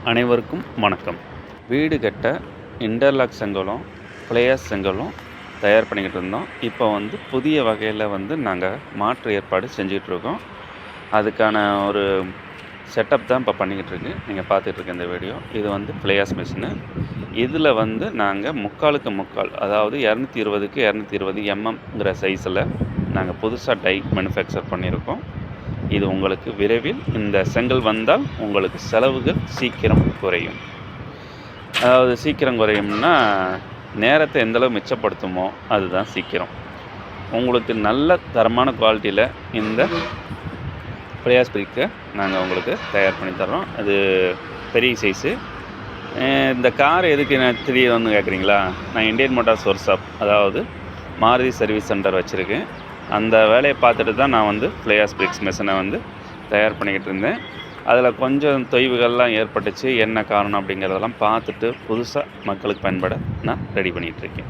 அனைவருக்கும் வணக்கம். வீடு கட்ட இன்டர்லாக் செங்கலும் பிளேயர்ஸ் செங்கலும் தயார் பண்ணிக்கிட்டு இருந்தோம். இப்போ புதிய வகையில் நாங்கள் மாற்று ஏற்பாடு செஞ்சிகிட்ருக்கோம். அதுக்கான ஒரு செட்டப் தான் இப்போ பண்ணிக்கிட்டு இருக்கு. நீங்கள் பார்த்துட்ருக்க இந்த வீடியோ இது பிளேயர்ஸ் மிஷினு. இதில் நாங்கள் முக்காலுக்கு முக்கால், அதாவது 220க்கு 220 எம்எம்ங்கிற சைஸில் நாங்கள் புதுசாக டை மேனுஃபேக்சர் பண்ணியிருக்கோம். இது உங்களுக்கு விரைவில் இந்த செங்கல் வந்தால் உங்களுக்கு செலவுகள் சீக்கிரம் குறையும். அதாவது சீக்கிரம் குறையும்னா நேரத்தை எந்தளவு மிச்சப்படுத்துமோ அதுதான் சீக்கிரம். உங்களுக்கு நல்ல தரமான குவாலிட்டியில் இந்த பிளேயர்ஸ் பிரிக்கை நாங்கள் உங்களுக்கு தயார் பண்ணி தர்றோம். அது பெரிய சைஸு. இந்த கார் எதுக்கு நான் தெரியணும்னு கேட்குறீங்களா? நான் இந்தியன் மோட்டார்ஸ் ஒர்க் ஷாப், அதாவது மாருதி சர்வீஸ் சென்டர் வச்சுருக்கேன். அந்த வேலையை பார்த்துட்டு தான் நான் பிளேயர்ஸ் பிரிக்ஸ் மிஷினை தயார் பண்ணிக்கிட்டு இருந்தேன். அதில் கொஞ்சம் தொய்வுகள்லாம் ஏற்பட்டுச்சு. என்ன காரணம் அப்படிங்கிறதெல்லாம் பார்த்துட்டு புதுசாக மக்களுக்கு பயன்பட நான் ரெடி பண்ணிகிட்ருக்கேன்.